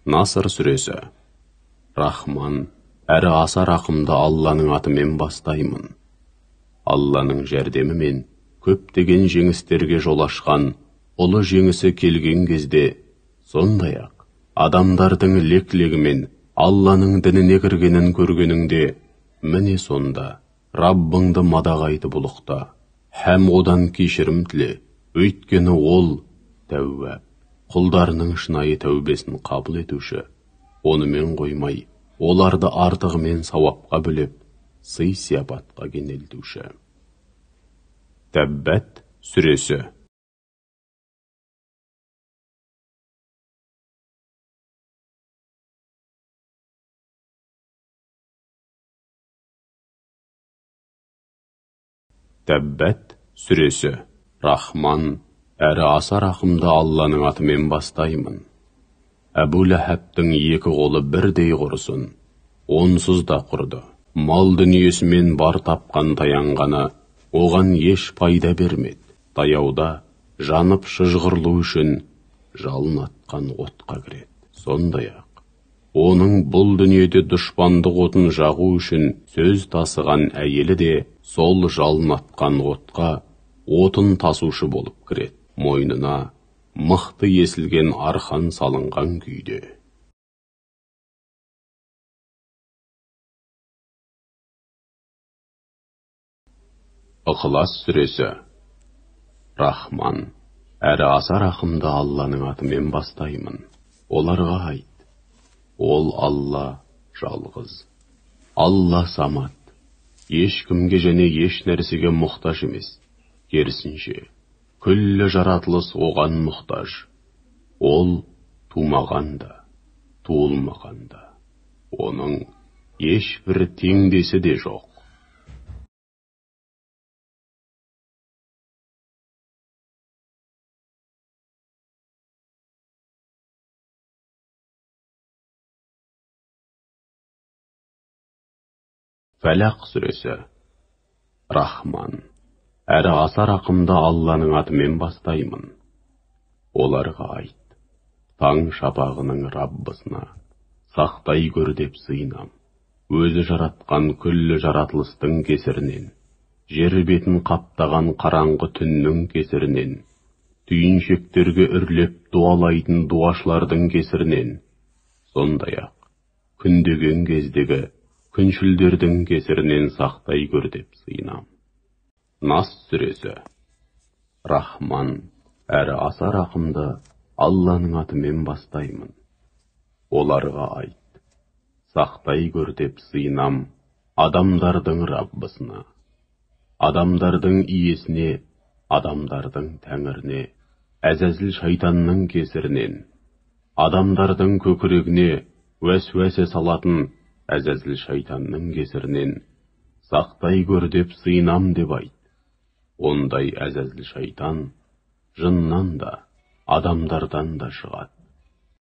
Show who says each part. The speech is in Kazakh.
Speaker 1: Наср сүресі. Рахман, әрі аса рақымды Алланың атымен бастаймын. Алланың жәрдемімен көптеген жеңістерге жол ашқан, ұлы жеңісі келген кезде, сондай-ақ адамдардың лек-легімен Алланың дініне кіргенін көргеніңде, міне сонда Раббыңды мадақ айтып ұлықта, һәм одан кешірім тіле, өйткені ол тәуәп, құлдарының шынайы тәубесін қабыл етуші. Онымен қоймай, оларды артығымен сауапқа бөлеп, сый-сияпатқа кенелтуші. Тәббәт сүресі. Тәббәт сүресі. Рахман, әрі аса рақымды Алланың атымен бастаймын. Әбу Ләһәбтің екі қолы бірдей құрысын, онсыз да құрды. Мал дүниесімен бар тапқан таянғаны, оған еш пайда бермеді. Таяуда жанып шыжғырлу үшін жалын атқан отқа кіреді. Сондай-ақ, оның бұл дүниеде дұшпандық отын жағу үшін сөз тасыған әйелі де сол жалын атқан отқа отын тасушы болып кіреді. Мойнына мықты есілген арқан салынған күйде. Ықылас сүресі. Рахман, әрі аса рақымды Алланың атымен бастаймын. Оларға айт, ол Алла жалғыз. Алла самат, ешкімге және еш нәрсеге мұқтаж емес. Керісінше, күллі жаратылыс оған мұқтаж. Ол тумаған да, туылмаған да. Оның ешбір теңдесі де жоқ. Фәлақ сүресі. Рахман, әрі аса рақымды Алланың атымен бастаймын. Оларға айт, таң шапағының Раббысына сақтай көр деп сыйынам. Өзі жаратқан күллі жаратылыстың кесірінен, жер бетін қаптаған қараңғы түннің кесірінен, түйіншектерге үрлеп дуалайтын дуашылардың кесірінен, сондай-ақ күндеген кездегі күншілдердің кесірінен сақтай көр деп сыйынам. Нас сүресі. Рахман, әрі аса рақымды Алланың атымен бастаймын. Оларға айт, сақтай көр деп сыйынам адамдардың Раббысына, адамдардың иесіне, адамдардың тәңіріне, әзәзіл шайтанның кесірінен, адамдардың көкірегіне уәсуәсе салатын әзәзіл шайтанның кесірінен сақтай көр деп сыйынам деп айт. Ондай әзәзіл шайтан жыннан да, адамдардан да шығады.